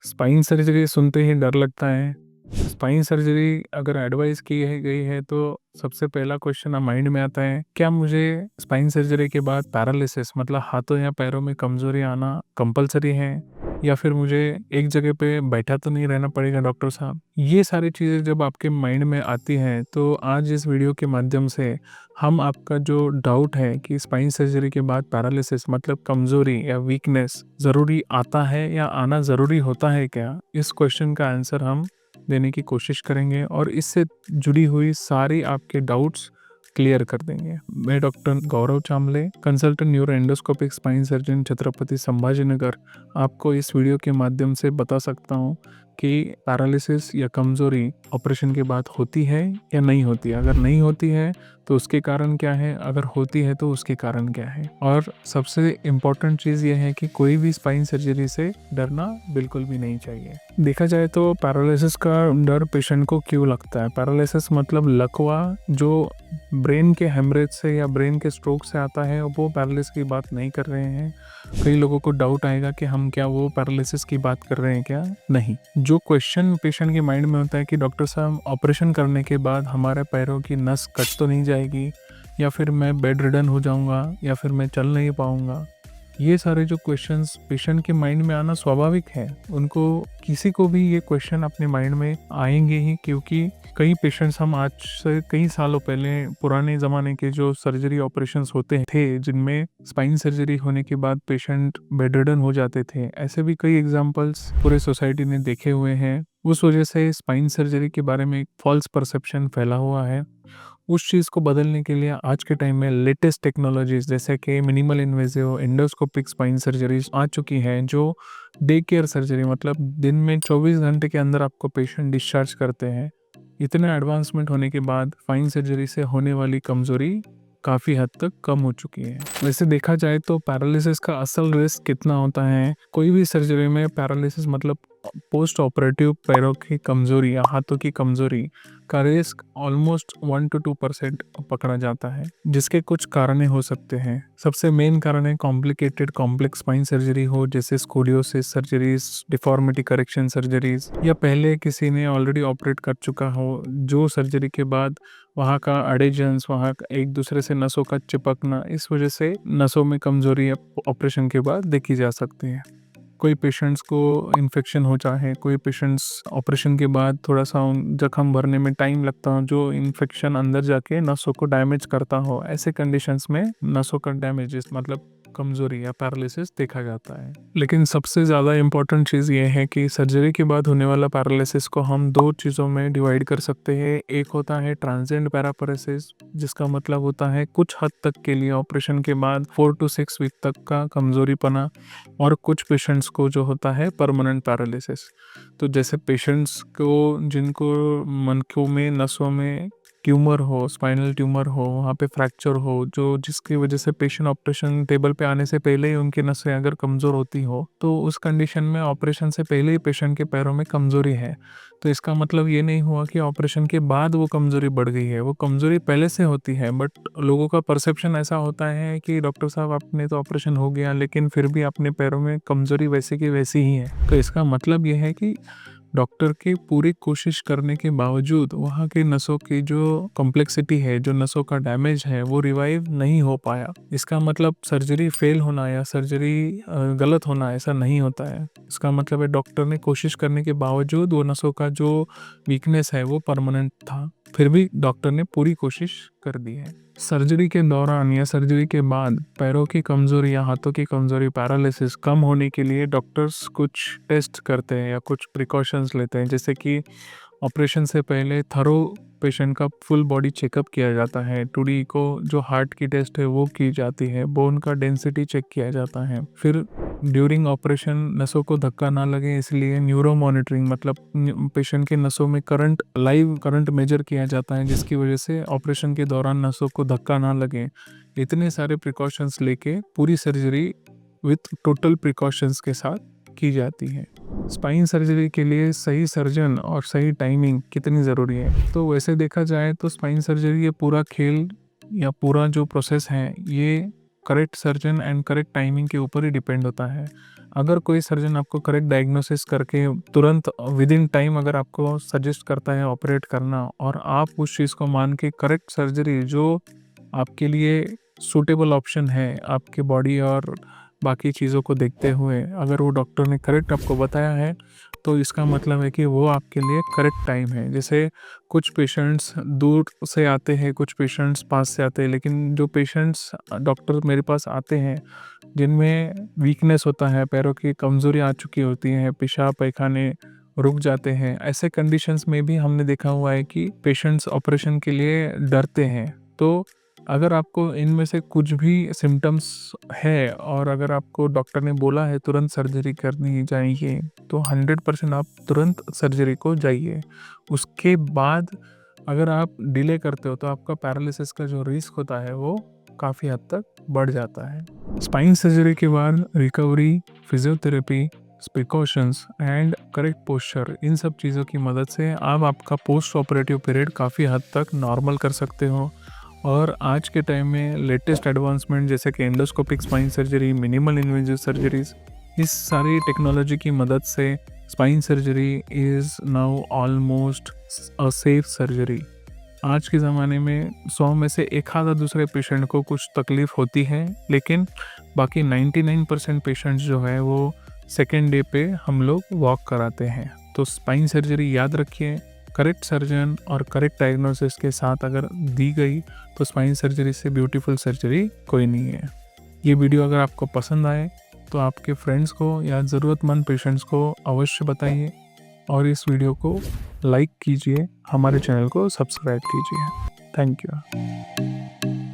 Spine surgery सुनते ही डर लगता है। स्पाइन सर्जरी अगर एडवाइस की है गई है तो सबसे पहला क्वेश्चन माइंड में आता है, क्या मुझे स्पाइन सर्जरी के बाद पैरालिसिस मतलब हाथों या पैरों में कमजोरी आना कंपलसरी है, या फिर मुझे एक जगह पे बैठा तो नहीं रहना पड़ेगा डॉक्टर साहब। ये सारी चीज़ें जब आपके माइंड में आती हैं तो आज इस वीडियो के माध्यम से हम आपका जो डाउट है कि स्पाइन सर्जरी के बाद पैरालिसिस मतलब कमजोरी या वीकनेस ज़रूरी आता है या आना ज़रूरी होता है क्या, इस क्वेश्चन का आंसर हम देने की कोशिश करेंगे और इससे जुड़ी हुई सारी आपके डाउट्स क्लियर कर देंगे। मैं doctor Gaurav Chamle, consultant neuro endoscopic spine surgeon, Chhatrapati Sambhajinagar, आपको इस वीडियो के माध्यम से बता सकता हूँ कि पैरालिसिस या कमज़ोरी ऑपरेशन के बाद होती है या नहीं होती है। अगर नहीं होती है तो उसके कारण क्या है, अगर होती है तो उसके कारण क्या है। और सबसे इम्पॉर्टेंट चीज़ ये है कि कोई भी स्पाइन सर्जरी से डरना बिल्कुल भी नहीं चाहिए। देखा जाए तो पैरालिसिस का डर पेशेंट को क्यों लगता है। पैरालिसिस मतलब लकवा जो ब्रेन के हेमरेज से या ब्रेन के स्ट्रोक से आता है, वो पैरालिसिस की बात नहीं कर रहे हैं। कई लोगों को डाउट आएगा कि हम क्या वो पैरालिसिस की बात कर रहे हैं क्या। नहीं, जो क्वेश्चन पेशेंट के माइंड में होता है कि डॉक्टर साहब ऑपरेशन करने के बाद हमारे पैरों की नस कट तो नहीं जाएगी, या फिर मैं बेड रिडन हो जाऊंगा, या फिर मैं चल नहीं पाऊंगा। ये सारे जो क्वेश्चंस पेशेंट के माइंड में आना स्वाभाविक है। उनको किसी को भी ये क्वेश्चन अपने माइंड में आएंगे ही, क्योंकि कई पेशेंट्स हम आज से कई सालों पहले पुराने ज़माने के जो सर्जरी ऑपरेशंस होते थे जिनमें स्पाइन सर्जरी होने के बाद पेशेंट बेडरिडन हो जाते थे, ऐसे भी कई एग्जांपल्स पूरे सोसाइटी ने देखे हुए हैं। उस वजह से स्पाइन सर्जरी के बारे में एक फॉल्स परसेप्शन फैला हुआ है। उस चीज़ को बदलने के लिए आज के टाइम में लेटेस्ट टेक्नोलॉजीज जैसे कि minimal invasive endoscopic spine surgeries आ चुकी हैं, जो डे केयर सर्जरी मतलब दिन में 24 घंटे के अंदर आपको पेशेंट डिस्चार्ज करते हैं। इतने एडवांसमेंट होने के बाद स्पाइन सर्जरी से होने वाली कमज़ोरी काफ़ी हद तक कम हो चुकी है। वैसे देखा जाए तो पैरालिसिस का असल रिस्क कितना होता है। कोई भी सर्जरी में पैरालिसिस मतलब पोस्ट ऑपरेटिव पैरों की कमज़ोरी या हाथों की कमज़ोरी का रिस्क ऑलमोस्ट 1 to 2% पकड़ा जाता है, जिसके कुछ कारण हो सकते हैं। सबसे मेन कारण है कॉम्प्लिकेटेड कॉम्प्लेक्स स्पाइन सर्जरी हो, जैसे scoliosis surgeries, deformity correction surgeries, या पहले किसी ने ऑलरेडी ऑपरेट कर चुका हो जो सर्जरी के बाद वहाँ का एडेजेंस, वहाँ का एक दूसरे से नसों का चिपकना, इस वजह से नसों में कमज़ोरी ऑपरेशन के बाद देखी जा सकती है। कोई पेशेंट्स को इन्फेक्शन हो चाहे, कोई पेशेंट्स ऑपरेशन के बाद थोड़ा सा जख्म भरने में टाइम लगता हो, जो इन्फेक्शन अंदर जाके नसों को डैमेज करता हो, ऐसे कंडीशंस में नसों का डैमेज मतलब कमज़ोरी या पैरालिसिस देखा जाता है। लेकिन सबसे ज़्यादा इम्पॉर्टेंट चीज़ ये है कि सर्जरी के बाद होने वाला पैरालिसिस को हम दो चीज़ों में डिवाइड कर सकते हैं। एक होता है ट्रांजिएंट पैरालिसिस, जिसका मतलब होता है कुछ हद तक के लिए ऑपरेशन के बाद 4 to 6 वीक तक का कमज़ोरीपना, और कुछ पेशेंट्स को जो होता है परमानेंट पैरालिसिस। तो जैसे पेशेंट्स को जिनको मनकों में, नसों में ट्यूमर हो, स्पाइनल ट्यूमर हो, वहाँ पे फ्रैक्चर हो, जो जिसकी वजह से पेशेंट ऑपरेशन टेबल पे आने से पहले ही उनकी नसें अगर कमज़ोर होती हो, तो उस कंडीशन में ऑपरेशन से पहले ही पेशेंट के पैरों में कमज़ोरी है। तो इसका मतलब ये नहीं हुआ कि ऑपरेशन के बाद वो कमज़ोरी बढ़ गई है, वो कमज़ोरी पहले से होती है। बट लोगों का परसेप्शन ऐसा होता है कि डॉक्टर साहब आपने तो ऑपरेशन हो गया लेकिन फिर भी अपने पैरों में कमज़ोरी वैसे की वैसी ही है। तो इसका मतलब ये है कि डॉक्टर की पूरी कोशिश करने के बावजूद वहाँ की नसों की जो कॉम्प्लेक्सिटी है, जो नसों का डैमेज है, वो रिवाइव नहीं हो पाया। इसका मतलब सर्जरी फेल होना या सर्जरी गलत होना ऐसा नहीं होता है। इसका मतलब है डॉक्टर ने कोशिश करने के बावजूद वो नसों का जो वीकनेस है वो परमानेंट था, फिर भी डॉक्टर ने पूरी कोशिश कर दी है। सर्जरी के दौरान या सर्जरी के बाद पैरों की कमज़ोरी या हाथों की कमज़ोरी, पैरालिसिस कम होने के लिए डॉक्टर्स कुछ टेस्ट करते हैं या कुछ प्रिकॉशंस लेते हैं। जैसे कि ऑपरेशन से पहले थरो पेशेंट का फुल बॉडी चेकअप किया जाता है। 2D को जो हार्ट की टेस्ट है वो की जाती है, बोन का डेंसिटी चेक किया जाता है। फिर ड्यूरिंग ऑपरेशन नसों को धक्का ना लगे इसलिए न्यूरो मॉनिटरिंग मतलब पेशेंट के नसों में करंट, लाइव करंट मेजर किया जाता है, जिसकी वजह से ऑपरेशन के दौरान नसों को धक्का ना लगे। इतने सारे प्रिकॉशंस लेके पूरी सर्जरी विथ टोटल प्रिकॉशंस के साथ की जाती है। स्पाइन सर्जरी के लिए सही सर्जन और सही टाइमिंग कितनी ज़रूरी है। तो वैसे देखा जाए तो स्पाइन सर्जरी ये पूरा खेल या पूरा जो प्रोसेस है ये correct surgeon and correct timing के ऊपर ही डिपेंड होता है। अगर कोई सर्जन आपको करेक्ट डायग्नोसिस करके तुरंत विद इन टाइम अगर आपको सजेस्ट करता है ऑपरेट करना, और आप उस चीज़ को मान के करेक्ट सर्जरी जो आपके लिए सूटेबल ऑप्शन है आपके बॉडी और बाकी चीज़ों को देखते हुए, अगर वो डॉक्टर ने करेक्ट आपको बताया है तो इसका मतलब है कि वो आपके लिए करेक्ट टाइम है। जैसे कुछ पेशेंट्स दूर से आते हैं, कुछ पेशेंट्स पास से आते हैं, लेकिन जो पेशेंट्स डॉक्टर मेरे पास आते हैं जिनमें वीकनेस होता है, पैरों की कमज़ोरी आ चुकी होती है, पेशाब पैखाने रुक जाते हैं, ऐसे कंडीशंस में भी हमने देखा हुआ है कि पेशेंट्स ऑपरेशन के लिए डरते हैं। तो अगर आपको इनमें से कुछ भी सिम्टम्स है और अगर आपको डॉक्टर ने बोला है तुरंत सर्जरी करनी चाहिए, तो 100% आप तुरंत सर्जरी को जाइए। उसके बाद अगर आप डिले करते हो तो आपका पैरालिसिस का जो रिस्क होता है वो काफ़ी हद तक बढ़ जाता है। स्पाइन सर्जरी के बाद recovery, physiotherapy, precautions and correct posture, इन सब चीज़ों की मदद से आप आपका पोस्ट ऑपरेटिव पीरियड काफ़ी हद तक नॉर्मल कर सकते हो। और आज के टाइम में लेटेस्ट एडवांसमेंट जैसे कि endoscopic spine surgery, minimal invasive surgeries, इस सारी टेक्नोलॉजी की मदद से spine surgery is now almost a safe surgery. आज के ज़माने में 100 में से एक आधा दूसरे पेशेंट को कुछ तकलीफ़ होती है, लेकिन बाकी 99% पेशेंट्स जो है वो सेकेंड डे पे हम लोग वॉक कराते हैं। तो स्पाइन सर्जरी याद रखिए, करेक्ट सर्जन और करेक्ट डायग्नोसिस के साथ अगर दी गई तो स्पाइन सर्जरी से ब्यूटीफुल सर्जरी कोई नहीं है। ये वीडियो अगर आपको पसंद आए तो आपके फ्रेंड्स को या ज़रूरतमंद पेशेंट्स को अवश्य बताइए, और इस वीडियो को लाइक कीजिए, हमारे चैनल को सब्सक्राइब कीजिए। Thank you.